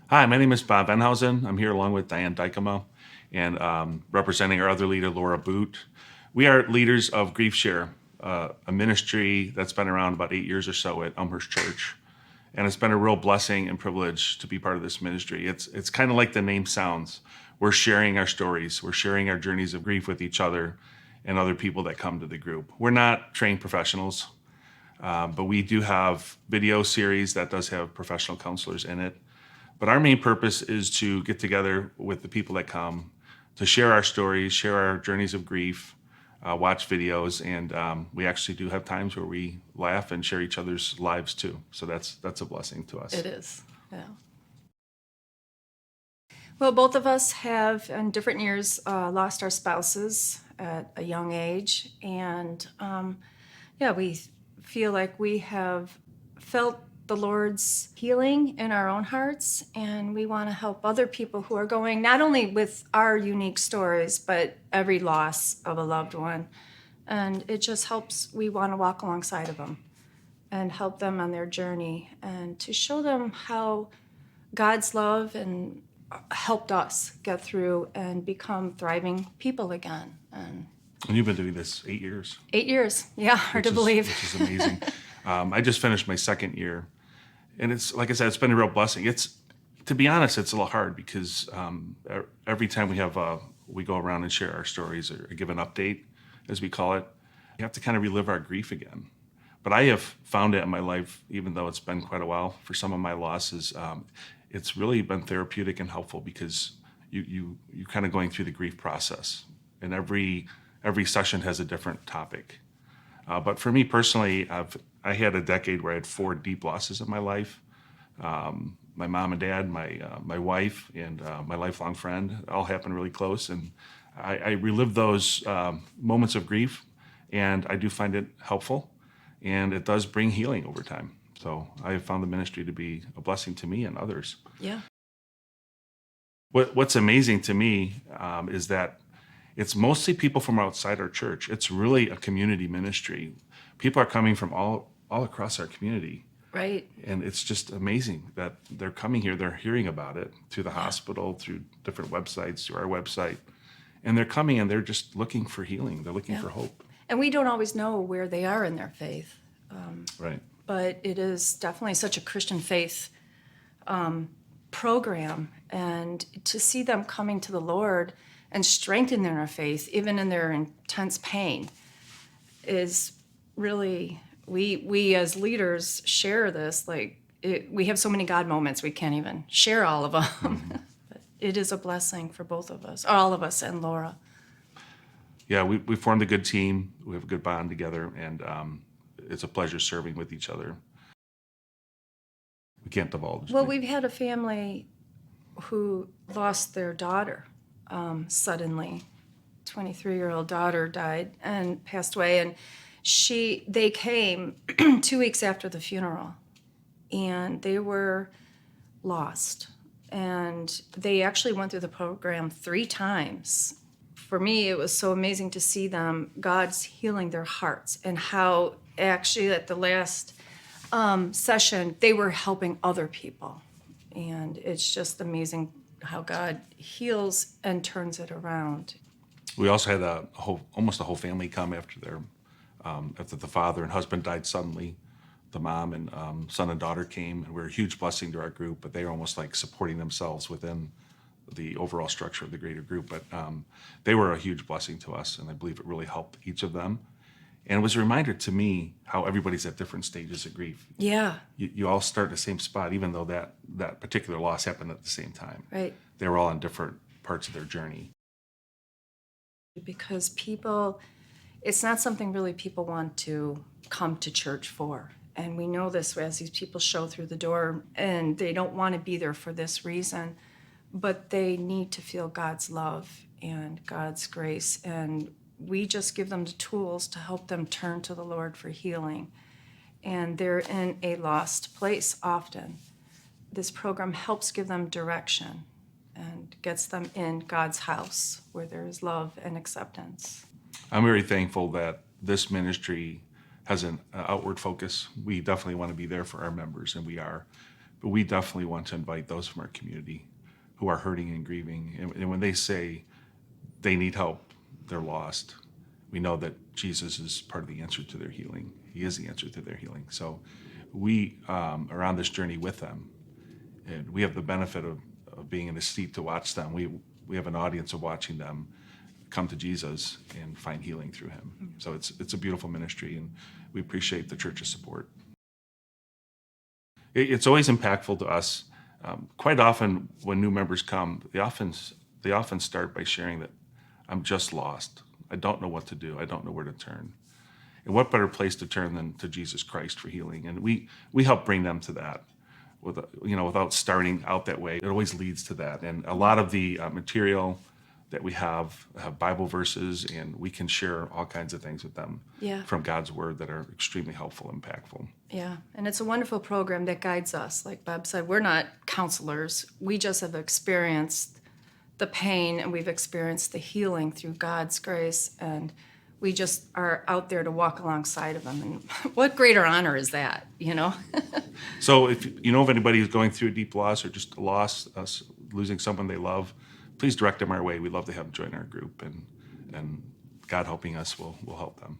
Hi, my name is Bob Benhausen. I'm here along with Diane and representing our other leader, Laura Boot. We are leaders of GriefShare, a ministry that's been around about 8 years or so at Elmhurst Church. And it's been a real blessing and privilege to be part of this ministry. It's kind of like the name sounds. We're sharing our stories. We're sharing our journeys of grief with each other and other people that come to the group. We're not trained professionals, but we do have video series that does have professional counselors in it. But our main purpose is to get together with the people that come to share our stories, share our journeys of grief, watch videos, and we actually do have times where we laugh and share each other's lives too. So that's a blessing to us. It is, yeah. Well, both of us have, in different years, lost our spouses at a young age, and yeah, we feel like we have felt the Lord's healing in our own hearts, and we want to help other people who are going not only with our unique stories, but every loss of a loved one. And it just helps, we want to walk alongside of them and help them on their journey and to show them how God's love and helped us get through and become thriving people again. And you've been doing this 8 years. 8 years, yeah, hard to believe. Which is amazing. I just finished my second year, and it's like I said, it's been a real blessing. To be honest, it's a little hard because every time we go around and share our stories or give an update, as we call it, you have to kind of relive our grief again. But I have found it in my life, even though it's been quite a while for some of my losses, it's really been therapeutic and helpful because you're kind of going through the grief process, and every session has a different topic. But for me personally, I had a decade where I had 4 deep losses in my life. My mom and dad, my wife, and my lifelong friend all happened really close, and I relive those moments of grief, and I do find it helpful, and it does bring healing over time. So I have found the ministry to be a blessing to me and others. Yeah. What's amazing to me is that it's mostly people from outside our church. It's really a community ministry. People are coming from all across our community. Right. And it's just amazing that they're coming here, they're hearing about it through the hospital, through different websites, through our website. And they're coming and they're just looking for healing. They're looking for hope. And we don't always know where they are in their faith. Right. But it is definitely such a Christian faith program. And to see them coming to the Lord and strengthening their faith, even in their intense pain, is really, we as leaders share this. We have so many God moments, we can't even share all of them. Mm-hmm. But it is a blessing for both of us, all of us and Laura. Yeah, we formed a good team. We have a good bond together, and it's a pleasure serving with each other. We can't divulge. Well, we've had a family who lost their daughter suddenly. 23-year-old daughter died and passed away, and they came 2 weeks after the funeral, and they were lost. And they actually went through the program 3 times. For me, it was so amazing to see them, God's healing their hearts, and how actually at the last session, they were helping other people. And it's just amazing how God heals and turns it around. We also had almost a whole family come after the father and husband died suddenly. The mom and son and daughter came, and were a huge blessing to our group, but they were almost like supporting themselves within the overall structure of the greater group. But they were a huge blessing to us, and I believe it really helped each of them. And it was a reminder to me how everybody's at different stages of grief. Yeah. You all start at the same spot, even though that particular loss happened at the same time. Right. They were all on different parts of their journey. Because it's not something really people want to come to church for. And we know this as these people show through the door, and they don't want to be there for this reason, but they need to feel God's love and God's grace. And we just give them the tools to help them turn to the Lord for healing. And they're in a lost place often. This program helps give them direction and gets them in God's house where there is love and acceptance. I'm very thankful that this ministry has an outward focus. We definitely want to be there for our members, and we are. but we definitely want to invite those from our community who are hurting and grieving. And when they say they need help, they're lost, we know that Jesus is part of the answer to their healing. He is the answer to their healing. So we are on this journey with them, and we have the benefit of being in a seat to watch them. We have an audience of watching them come to Jesus and find healing through him. So it's a beautiful ministry, and we appreciate the church's support. It's always impactful to us. Quite often when new members come, they often start by sharing that I'm just lost. I don't know what to do. I don't know where to turn. And what better place to turn than to Jesus Christ for healing? And we help bring them to that. Without starting out that way, it always leads to that. And a lot of the material that we have Bible verses, and we can share all kinds of things with them from God's Word that are extremely helpful, impactful. Yeah, and it's a wonderful program that guides us. Like Bob said, we're not counselors. We just have experienced the pain, and we've experienced the healing through God's grace, and we just are out there to walk alongside of them. And what greater honor is that, So if you know of anybody who's going through a deep loss or just a loss, losing someone they love, please direct them our way. We'd love to have them join our group, and God helping us will help them.